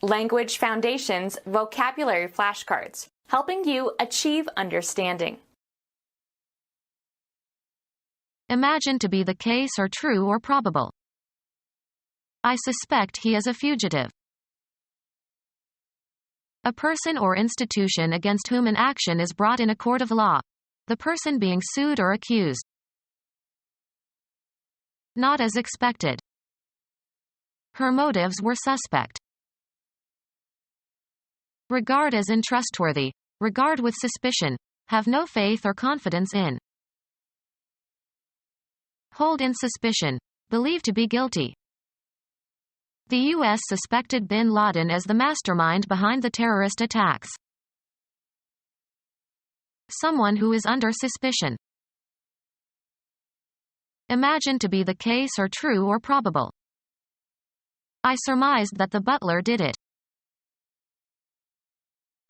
Language Foundations Vocabulary Flashcards, helping you achieve understanding. Imagine to be the case or true or probable. I suspect he is a fugitive. A person or institution against whom an action is brought in a court of law, the person being sued or accused. Not as expected. Her motives were suspect. Regard as untrustworthy, regard with suspicion, have no faith or confidence in. Hold in suspicion, believed to be guilty. The U.S. suspected bin Laden as the mastermind behind the terrorist attacks. Someone who is under suspicion. Imagine to be the case or true or probable. I surmised that the butler did it.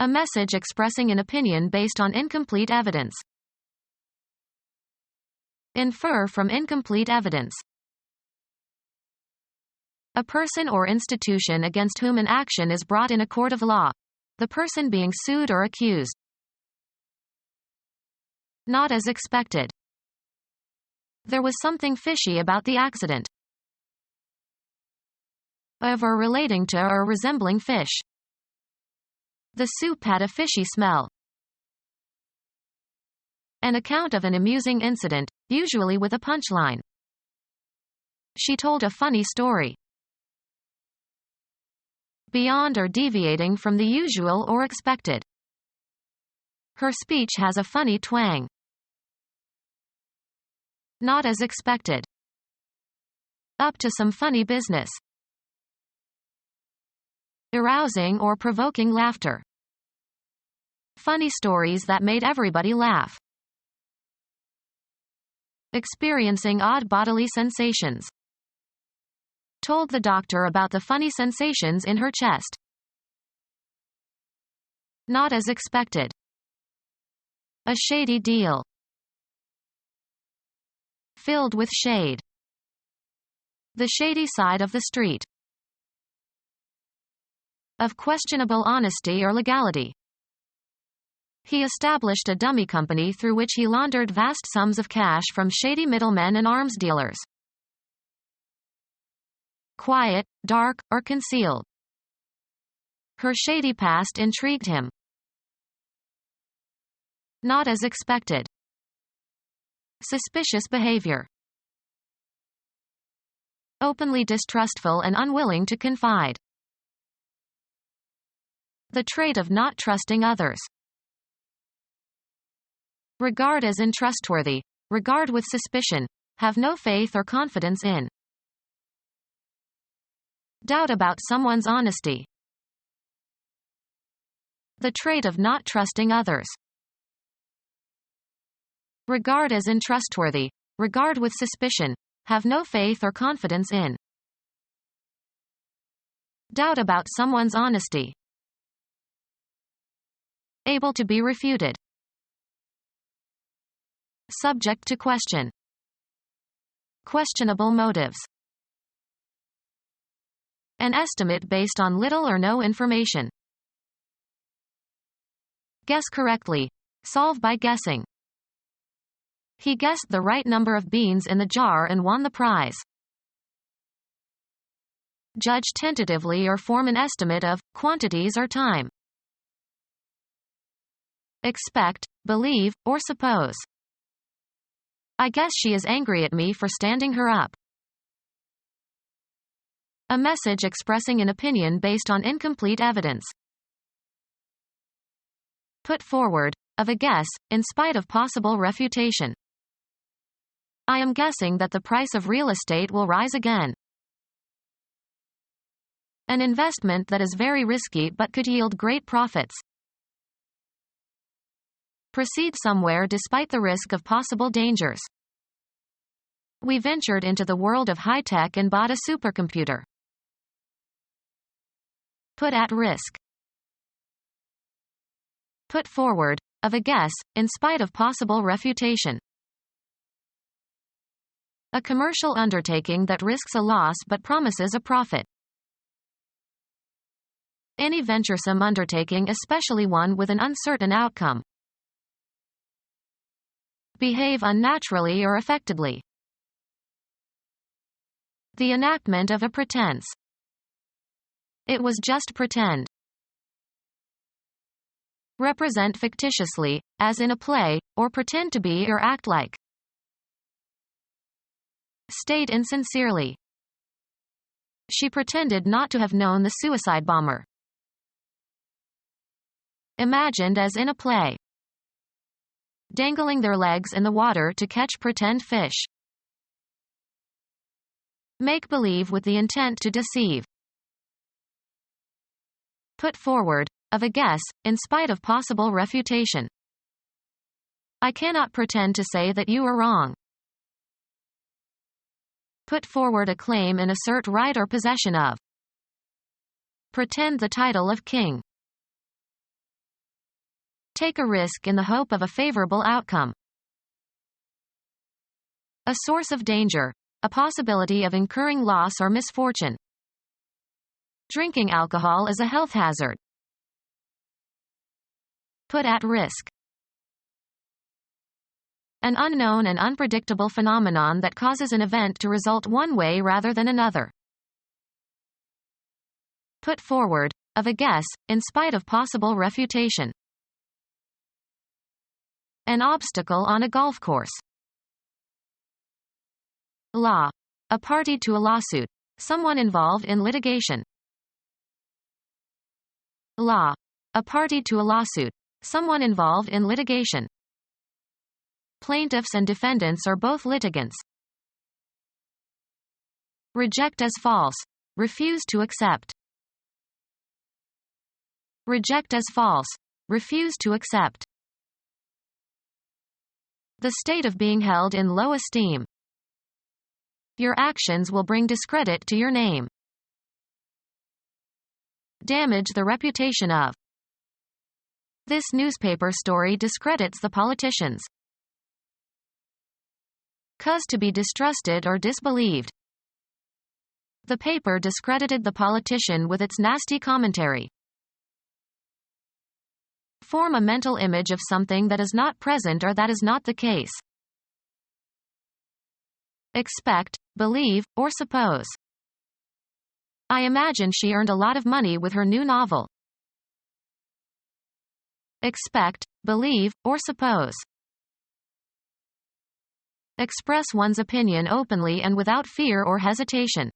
A message expressing an opinion based on incomplete evidence. Infer from incomplete evidence. A person or institution against whom an action is brought in a court of law, the person being sued or accused. Not as expected. There was something fishy about the accident. Of or relating to or resembling fish. The soup had a fishy smell. An account of an amusing incident, usually with a punchline. She told a funny story. Beyond or deviating from the usual or expected. Her speech has a funny twang. Not as expected. Up to some funny business. Arousing or provoking laughter. Funny stories that made everybody laugh. Experiencing odd bodily sensations. Told the doctor about the funny sensations in her chest. Not as expected. A shady deal. Filled with shade. The shady side of the street. Of questionable honesty or legality. He established a dummy company through which he laundered vast sums of cash from shady middlemen and arms dealers. Quiet, dark, or concealed. Her shady past intrigued him. Not as expected. Suspicious behavior. Openly distrustful and unwilling to confide. The trait of not trusting others. Regard as untrustworthy, regard with suspicion, have no faith or confidence in. Doubt about someone's honesty. The trait of not trusting others. Regard as untrustworthy, regard with suspicion, have no faith or confidence in. Doubt about someone's honesty. Able to be refuted. Subject to question. Questionable motives. An estimate based on little or no information. Guess correctly. Solve by guessing. He guessed the right number of beans in the jar and won the prize. Judge tentatively or form an estimate of quantities or time. Expect, believe, or suppose. I guess she is angry at me for standing her up. A message expressing an opinion based on incomplete evidence. Put forward, of a guess, in spite of possible refutation. I am guessing that the price of real estate will rise again. An investment that is very risky but could yield great profits. Proceed somewhere despite the risk of possible dangers. We ventured into the world of high-tech and bought a supercomputer. Put at risk. Put forward, of a guess, in spite of possible refutation. A commercial undertaking that risks a loss but promises a profit. Any venturesome undertaking, especially one with an uncertain outcome. Behave unnaturally or affectedly. The enactment of a pretense. It was just pretend. Represent fictitiously, as in a play, or pretend to be or act like. State insincerely. She pretended not to have known the suicide bomber. Imagined as in a play. Dangling their legs in the water to catch pretend fish. Make believe with the intent to deceive. Put forward, of a guess, in spite of possible refutation. I cannot pretend to say that you are wrong. Put forward a claim and assert right or possession of. Pretend the title of king. Take a risk in the hope of a favorable outcome. A source of danger, a possibility of incurring loss or misfortune. Drinking alcohol is a health hazard. Put at risk. An unknown and unpredictable phenomenon that causes an event to result one way rather than another. Put forward, of a guess, in spite of possible refutation. An obstacle on a golf course. Law. A party to a lawsuit. Someone involved in litigation. Law. A party to a lawsuit. Someone involved in litigation. Plaintiffs and defendants are both litigants. Reject as false. Refuse to accept. Reject as false. Refuse to accept. The state of being held in low esteem. Your actions will bring discredit to your name. Damage the reputation of. This newspaper story discredits the politicians. Cause to be distrusted or disbelieved. The paper discredited the politician with its nasty commentary. Form a mental image of something that is not present or that is not the case. Expect, believe, or suppose. I imagine she earned a lot of money with her new novel. Expect, believe, or suppose. Express one's opinion openly and without fear or hesitation.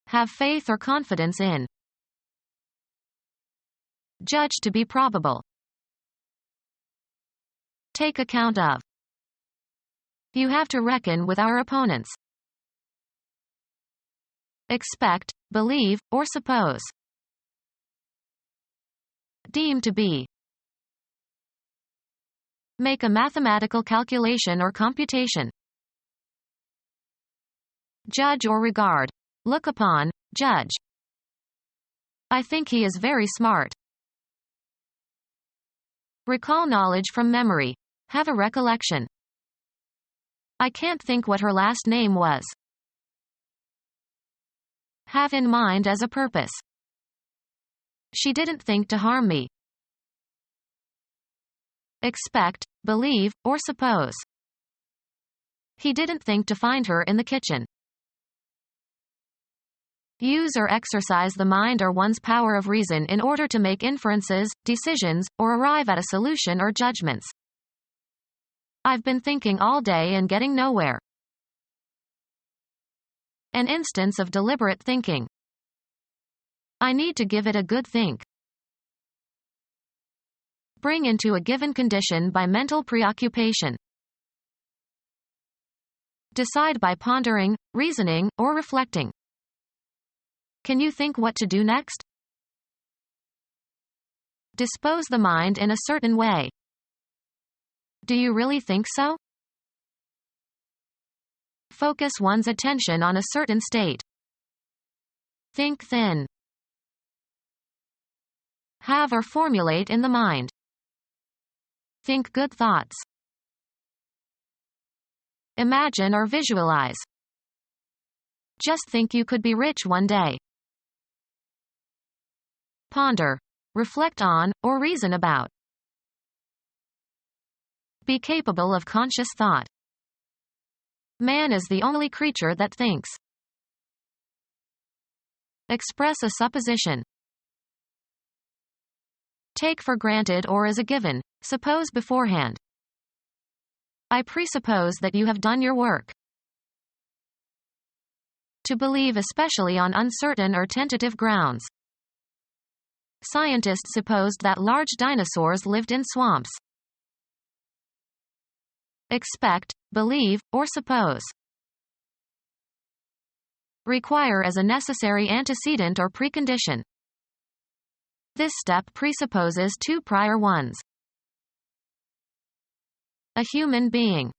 Have faith or confidence in. Judge to be probable. Take account of. You have to reckon with our opponents. Expect, believe, or suppose. Deem to be. Make a mathematical calculation or computation. Judge or regard. Look upon, judge. I think he is very smart. Recall knowledge from memory. Have a recollection. I can't think what her last name was. Have in mind as a purpose. She didn't think to harm me. Expect, believe, or suppose. He didn't think to find her in the kitchen. Use or exercise the mind or one's power of reason in order to make inferences, decisions, or arrive at a solution or judgments. I've been thinking all day and getting nowhere. An instance of deliberate thinking. I need to give it a good think. Bring into a given condition by mental preoccupation. Decide by pondering, reasoning, or reflecting. Can you think what to do next? Dispose the mind in a certain way. Do you really think so? Focus one's attention on a certain state. Think thin. Have or formulate in the mind. Think good thoughts. Imagine or visualize. Just think you could be rich one day. ponder, reflect on, or reason about. Be capable of conscious thought. Man is the only creature that thinks. Express a supposition. Take for granted or as a given, suppose beforehand. I presuppose that you have done your work. To believe, especially on uncertain or tentative grounds. Scientists supposed that large dinosaurs lived in swamps. Expect, believe, or suppose. Require as a necessary antecedent or precondition. This step presupposes two prior ones. A human being.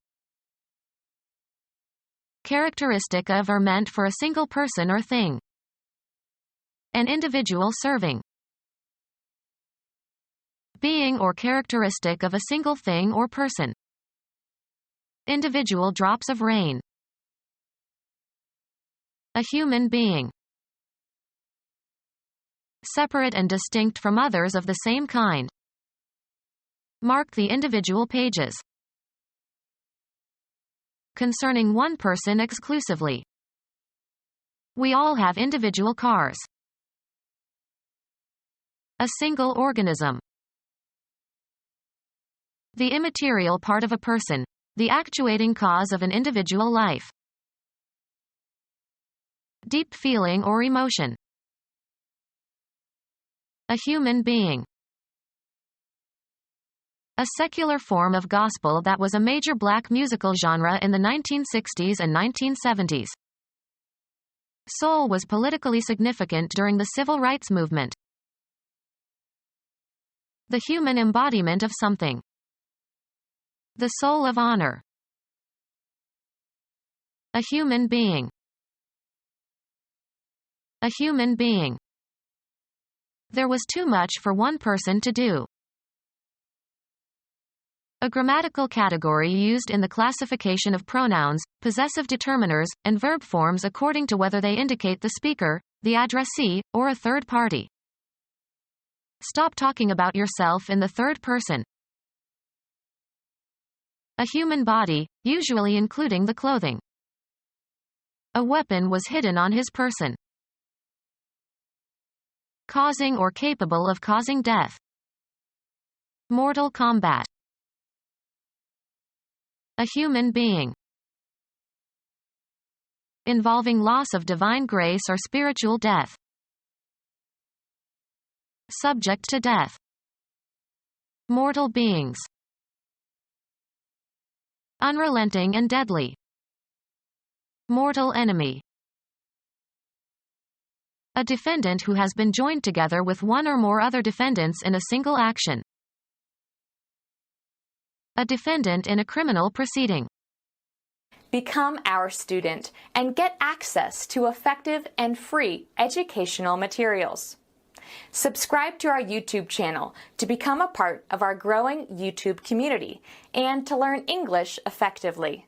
Characteristic of or meant for a single person or thing. An individual serving. Being or characteristic of a single thing or person. Individual drops of rain. A human being. Separate and distinct from others of the same kind. Mark the individual pages. Concerning one person exclusively. We all have individual cars. A single organism. The immaterial part of a person. The actuating cause of an individual life. Deep feeling or emotion. A human being. A secular form of gospel that was a major black musical genre in the 1960s and 1970s. Soul was politically significant during the civil rights movement. The human embodiment of something. The soul of honor. A human being. A human being. There was too much for one person to do. A grammatical category used in the classification of pronouns, possessive determiners, and verb forms according to whether they indicate the speaker, the addressee, or a third party. Stop talking about yourself in the third person. A human body, usually including the clothing. A weapon was hidden on his person. Causing or capable of causing death. Mortal combat. A human being. Involving loss of divine grace or spiritual death. Subject to death. Mortal beings. Unrelenting and deadly. Mortal enemy. A defendant who has been joined together with one or more other defendants in a single action. A defendant in a criminal proceeding. Become our student and get access to effective and free educational materials. Subscribe to our YouTube channel to become a part of our growing YouTube community and to learn English effectively.